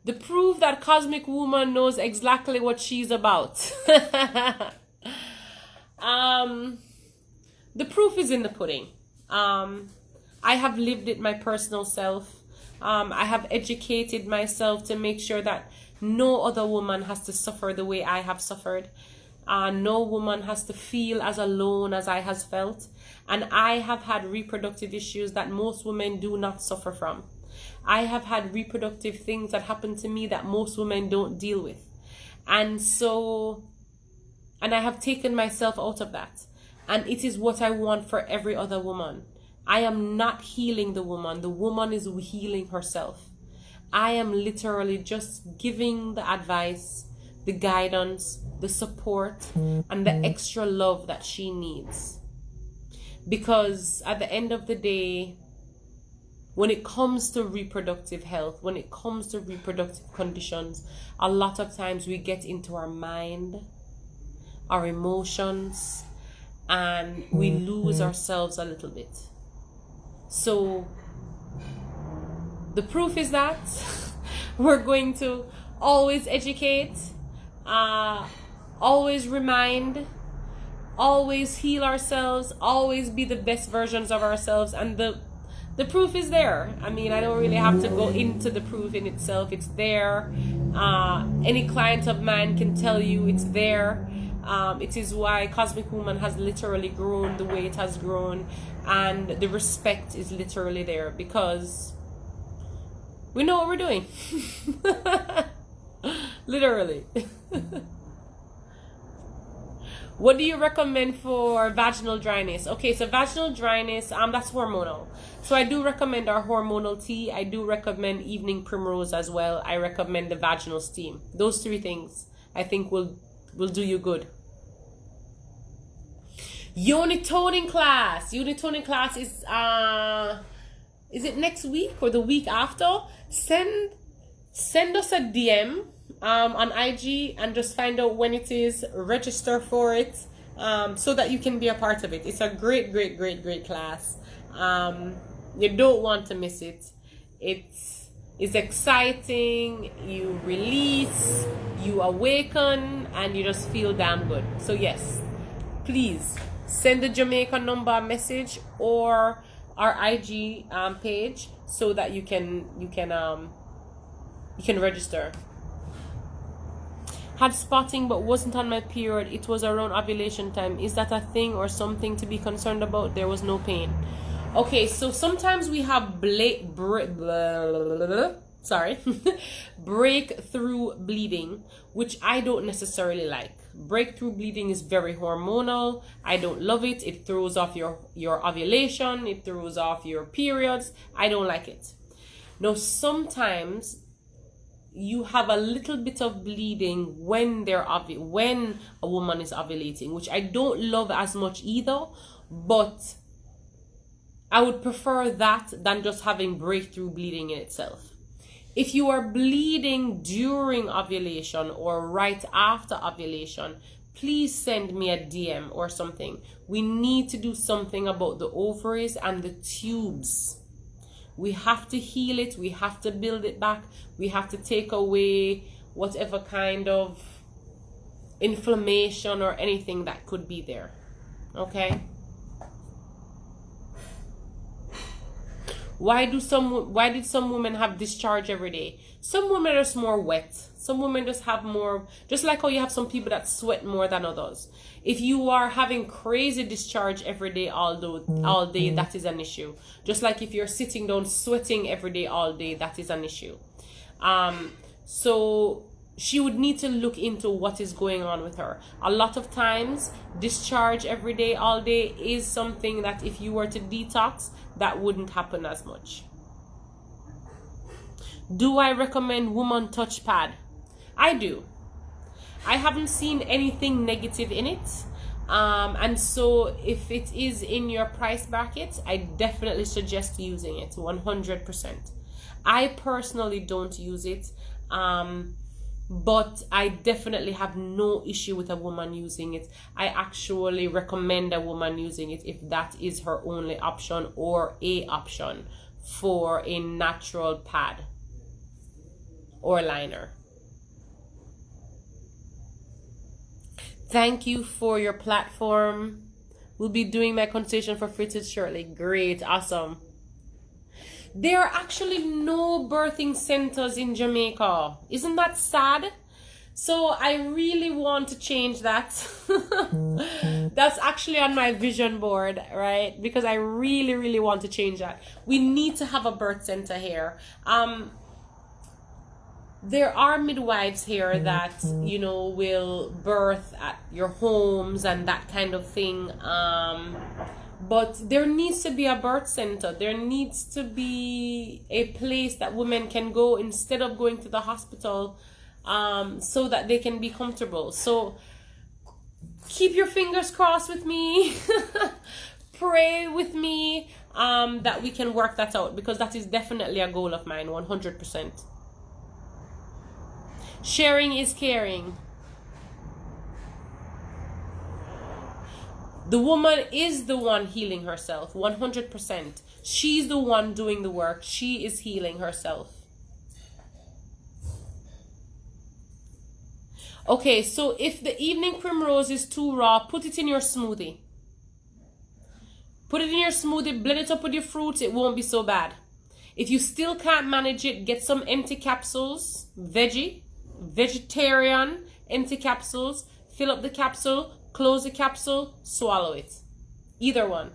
The proof that Cosmic Woman knows exactly what she's about. The proof is in the pudding. I have lived it my personal self. I have educated myself to make sure that no other woman has to suffer the way I have suffered. No woman has to feel as alone as I has felt. And I have had reproductive issues that most women do not suffer from. I have had reproductive things that happen to me that most women don't deal with. And I have taken myself out of that. And it is what I want for every other woman. I am not healing the woman. The woman is healing herself. I am literally just giving the advice, the guidance, the support, and the extra love that she needs. Because at the end of the day, when it comes to reproductive health, when it comes to reproductive conditions, a lot of times we get into our mind, our emotions, and we lose ourselves a little bit. So the proof is that we're going to always educate, always remind, always heal ourselves, always be the best versions of ourselves. And the proof is there. I mean, I don't really have to go into the proof in itself. It's there. Any client of mine can tell you it's there. It is why Cosmic Woman has literally grown the way it has grown. And the respect is literally there because we know what we're doing. Literally. What do you recommend for vaginal dryness? Okay, so vaginal dryness, that's hormonal. So I do recommend our hormonal tea. I do recommend evening primrose as well. I recommend the vaginal steam. Those 3 things I think will do you good. Unitoning class. Unitoning class is it next week or the week after? Send us a DM on IG and just find out when it is. Register for it so that you can be a part of it. It's a great class. You don't want to miss it. It's exciting. You release, you awaken, and you just feel damn good. So yes, please send the Jamaica number a message or our IG page so that you can register. Had spotting but wasn't on my period. It was around ovulation time. Is that a thing or something to be concerned about? There was no pain. Okay, so sometimes we have breakthrough bleeding, which I don't necessarily like. Breakthrough bleeding is very hormonal. I don't love it. It throws off your ovulation. It throws off your periods. I don't like it. Now, sometimes you have a little bit of bleeding when a woman is ovulating, which I don't love as much either, but I would prefer that than just having breakthrough bleeding in itself. If you are bleeding during ovulation or right after ovulation, please send me a DM or something. We need to do something about the ovaries and the tubes. We have to heal it. We have to build it back. We have to take away whatever kind of inflammation or anything that could be there. Okay. Why did some women have discharge every day? Some women are just more wet. Some women just have more, just like how you have some people that sweat more than others. If you are having crazy discharge every day, all day, that is an issue. Just like if you're sitting down sweating every day, all day, that is an issue. So she would need to look into what is going on with her. A lot of times, discharge every day, all day is something that if you were to detox, that wouldn't happen as much. Do I recommend woman touch pad? I do. I haven't seen anything negative in it. And so if it is in your price bracket, I definitely suggest using it 100%. I personally don't use it. But I definitely have no issue with a woman using it. I actually recommend a woman using it if that is her only option or a option for a natural pad or liner. Thank you for your platform. We'll be doing my consultation for free shortly. Great, awesome. There are actually no birthing centers in Jamaica. Isn't that sad? So I really want to change that. That's actually on my vision board, right? Because I really, really want to change that. We need to have a birth center here. There are midwives here that, you know, will birth at your homes and that kind of thing. But there needs to be a birth center. There needs to be a place that women can go instead of going to the hospital, so that they can be comfortable. So keep your fingers crossed with me. Pray with me that we can work that out, because that is definitely a goal of mine, 100%. Sharing is caring. The woman is the one healing herself, 100%. She's the one doing the work. She is healing herself. Okay, so if the evening primrose is too raw, put it in your smoothie. Put it in your smoothie, blend it up with your fruits, it won't be so bad. If you still can't manage it, get some empty capsules, vegetarian empty capsules, fill up the capsule, close the capsule, swallow it. Either one.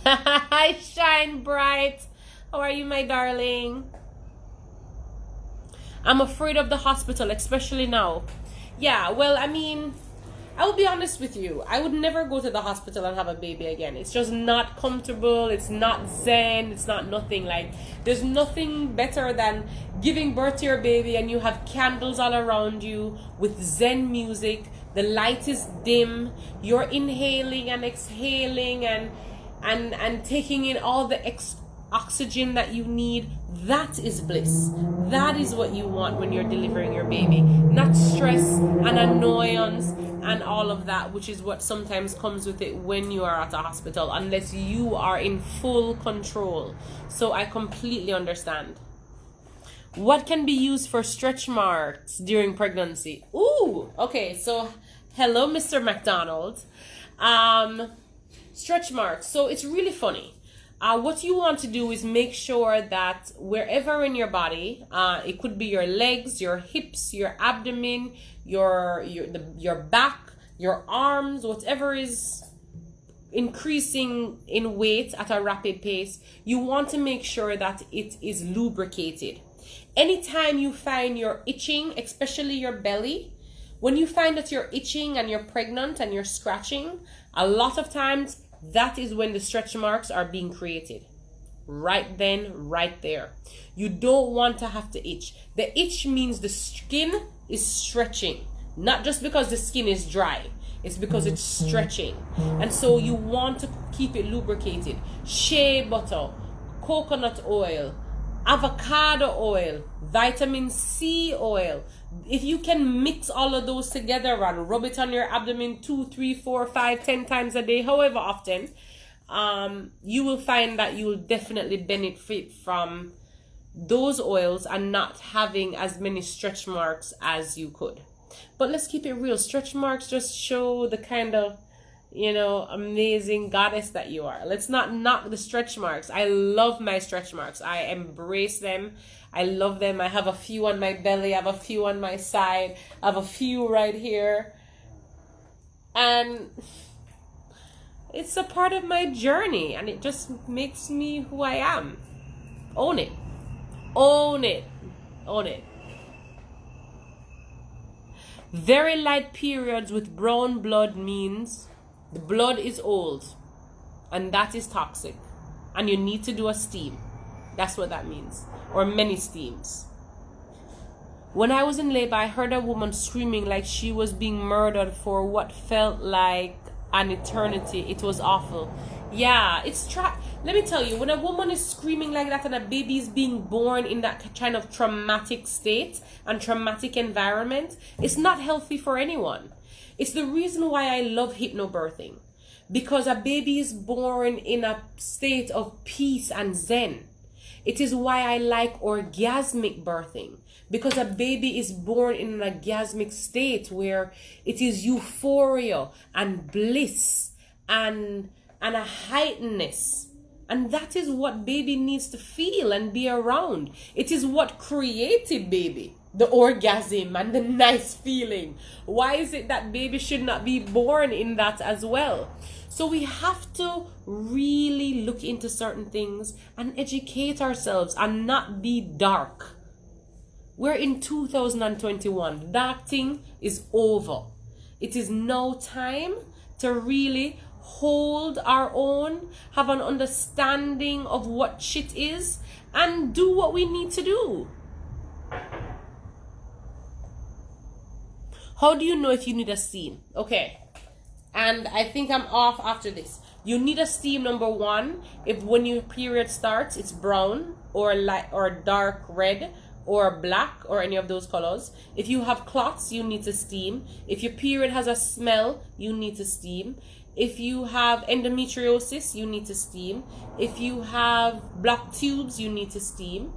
Hi, Shine Bright. How are you, my darling? I'm afraid of the hospital, especially now. Yeah, well, I mean, I will be honest with you. I would never go to the hospital and have a baby again. It's just not comfortable. It's not zen. It's not nothing. Like, there's nothing better than giving birth to your baby and you have candles all around you with zen music. The light is dim. You're inhaling and exhaling and taking in all the oxygen that you need. That is bliss. That is what you want when you're delivering your baby. Not stress and annoyance and all of that, which is what sometimes comes with it when you are at a hospital, unless you are in full control. So I completely understand. What can be used for stretch marks during pregnancy? Ooh, okay, so hello, Mr. McDonald. Stretch marks. So it's really funny. What you want to do is make sure that wherever in your body, it could be your legs, your hips, your abdomen, your back, your arms, whatever is increasing in weight at a rapid pace, you want to make sure that it is lubricated. Anytime you find you're itching, especially your belly, when you find that you're itching and you're pregnant and you're scratching, a lot of times that is when the stretch marks are being created. Right then, right there. You don't want to have to itch. The itch means the skin is stretching. Not just because the skin is dry. It's because it's stretching. And so you want to keep it lubricated. Shea butter, coconut oil, avocado oil, vitamin C oil. If you can mix all of those together and rub it on your abdomen 2, 3, 4, 5, 10 times a day, however often, you will find that you will definitely benefit from those oils and not having as many stretch marks as you could. But let's keep it real. Stretch marks just show the kind of, amazing goddess that you are. Let's not knock the stretch marks. I love my stretch marks. I embrace them. I love them. I have a few on my belly. I have a few on my side. I have a few right here. And it's a part of my journey. And it just makes me who I am. Own it. Own it. Own it. Very light periods with brown blood means the blood is old, and that is toxic, and you need to do a steam. That's what that means, or many steams. When I was in labor, I heard a woman screaming like she was being murdered for what felt like an eternity. It was awful. Yeah, let me tell you, when a woman is screaming like that and a baby is being born in that kind of traumatic state and traumatic environment, it's not healthy for anyone. It's the reason why I love hypnobirthing, because a baby is born in a state of peace and zen. It is why I like orgasmic birthing, because a baby is born in an orgasmic state where it is euphoria and bliss and a heightenedness. And that is what baby needs to feel and be around. It is what created baby, the orgasm and the nice feeling. Why is it that baby should not be born in that as well? So we have to really look into certain things and educate ourselves and not be dark. We're in 2021. Dark thing is over. It is now time to really hold our own, have an understanding of what shit is, and do what we need to do. How do you know if you need a steam? Okay, and I think I'm off after this. You need a steam, number one, if when your period starts, it's brown or light or dark red or black or any of those colors. If you have clots, you need to steam. If your period has a smell, you need to steam. If you have endometriosis, you need to steam. If you have blocked tubes, you need to steam.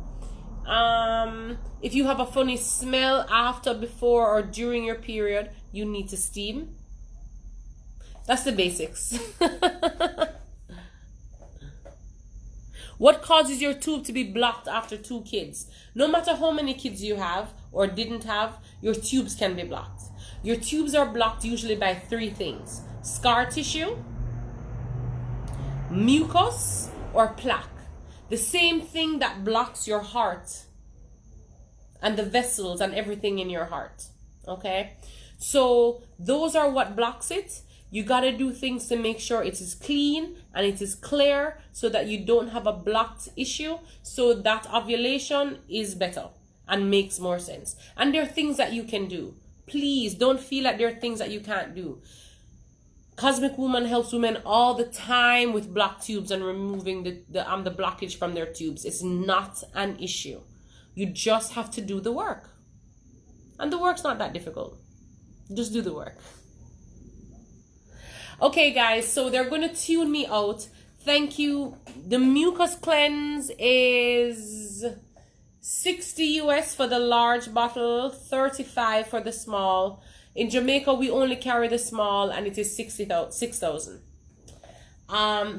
If you have a funny smell after, before, or during your period, you need to steam. That's the basics. What causes your tube to be blocked after 2 kids? No matter how many kids you have or didn't have, your tubes can be blocked. Your tubes are blocked usually by 3 things: scar tissue, mucus, or plaque. The same thing that blocks your heart and the vessels and everything in your heart. Okay? So those are what blocks it. You got to do things to make sure it is clean and it is clear so that you don't have a blocked issue, so that ovulation is better and makes more sense. And there are things that you can do. Please don't feel like there are things that you can't do. Cosmic Woman helps women all the time with blocked tubes and removing the blockage from their tubes. It's not an issue. You just have to do the work. And the work's not that difficult. Just do the work. Okay, guys, so they're going to tune me out. Thank you. The mucus cleanse is $60 US for the large bottle, $35 for the small. In Jamaica, we only carry the small, and it is 6,000.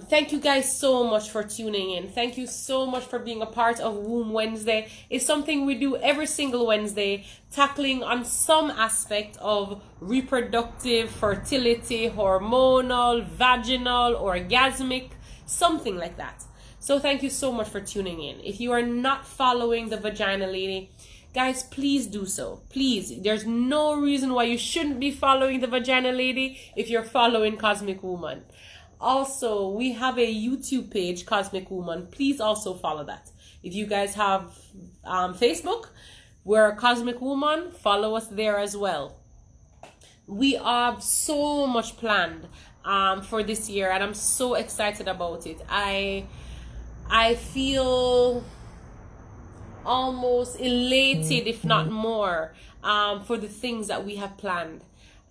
Thank you guys so much for tuning in. Thank you so much for being a part of Womb Wednesday. It's something we do every single Wednesday, tackling on some aspect of reproductive, fertility, hormonal, vaginal, orgasmic, something like that. So thank you so much for tuning in. If you are not following the Vagina Lady, guys, please do so. Please. There's no reason why you shouldn't be following the Vagina Lady if you're following Cosmic Woman. Also, we have a YouTube page, Cosmic Woman. Please also follow that. If you guys have Facebook, we're Cosmic Woman. Follow us there as well. We have so much planned for this year, and I'm so excited about it. I feel almost elated, if not more, for the things that we have planned.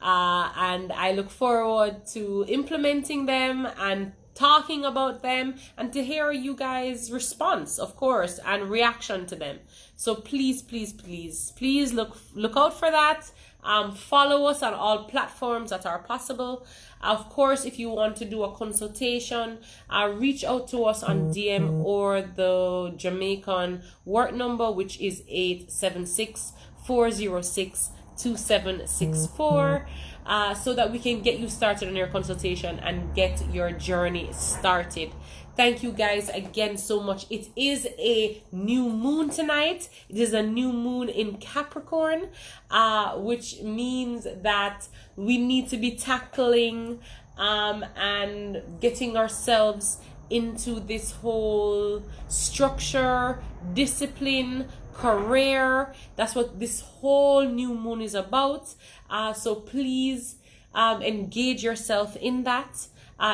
And I look forward to implementing them and talking about them, and to hear you guys' response, of course, and reaction to them. So please, please, please, please look out for that. Follow us on all platforms that are possible. Of course, if you want to do a consultation, reach out to us on DM or the Jamaican work number, which is 876-406-2764, so that we can get you started on your consultation and get your journey started. Thank you guys again so much. It is a new moon tonight. It is a new moon in Capricorn, which means that we need to be tackling and getting ourselves into this whole structure, discipline, career. That's what this whole new moon is about. So please engage yourself in that.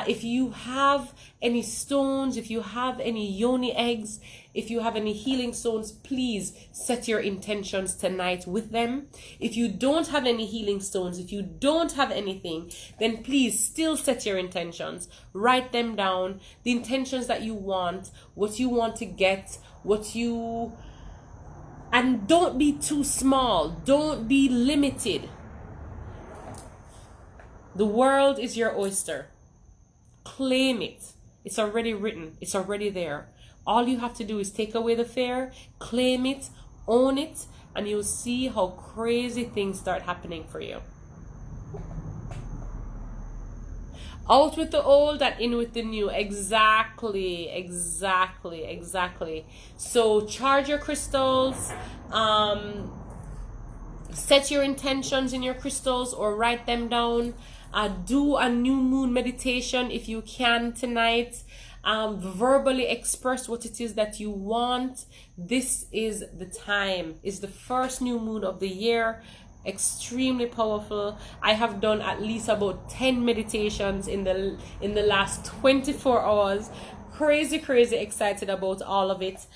If you have any stones, if you have any yoni eggs, if you have any healing stones, please set your intentions tonight with them. If you don't have any healing stones, if you don't have anything, then please still set your intentions. Write them down, the intentions that you want, what you want to get, and don't be too small. Don't be limited. The world is your oyster. Claim it. It's already written. It's already there. All you have to do is take away the fear, claim it, own it, and you'll see how crazy things start happening for you. Out with the old and in with the new. Exactly. So charge your crystals. Set your intentions in your crystals or write them down. Do a new moon meditation if you can tonight. Verbally express what it is that you want. This is the time. It's the first new moon of the year. Extremely powerful. I have done at least about 10 meditations in the last 24 hours. Crazy excited about all of it.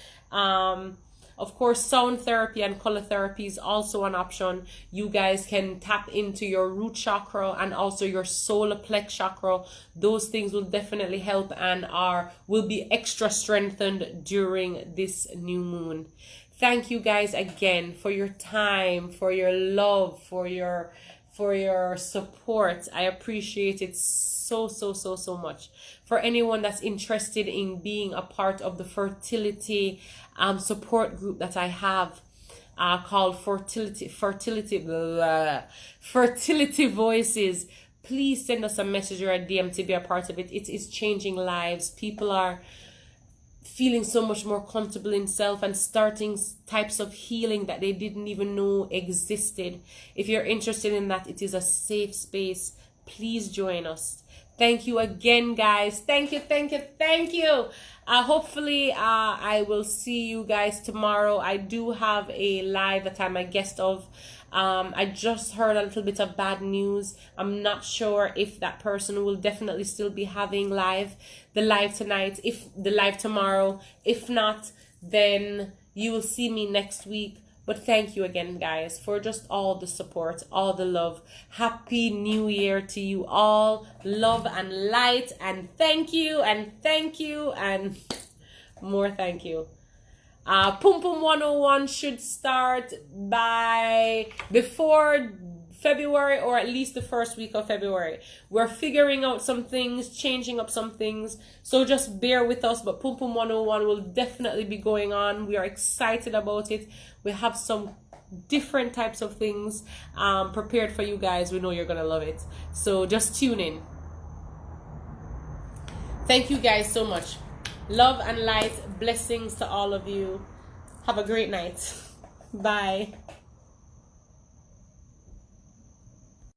Of course, sound therapy and color therapy is also an option. You guys can tap into your root chakra and also your solar plex chakra. Those things will definitely help and will be extra strengthened during this new moon. Thank you guys again for your time, for your love, for your support. I appreciate it so much. For anyone that's interested in being a part of the fertility support group that I have called Fertility Voices, please send us a message or a DM to be a part of it. It is changing lives. People are feeling so much more comfortable in self and starting types of healing that they didn't even know existed. If you're interested in that, it is a safe space. Please join us. Thank you again, guys. Thank you. Hopefully I will see you guys tomorrow. I do have a live that I'm a guest of. I just heard a little bit of bad news. I'm not sure if that person will definitely still be having the live tonight, if the live tomorrow. If not, then you will see me next week. But thank you again, guys, for just all the support, all the love. Happy New Year to you all. Love and light, and thank you and more thank you. Pum Pum 101 should start before February, or at least the first week of February. We're figuring out some things, changing up some things, so just bear with us. But Pum Pum 101 will definitely be going on. We are excited about it. We have some different types of things prepared for you guys. We know you're gonna love it, so just tune in. Thank you guys so much. Love and light, blessings to all of you. Have a great night. Bye.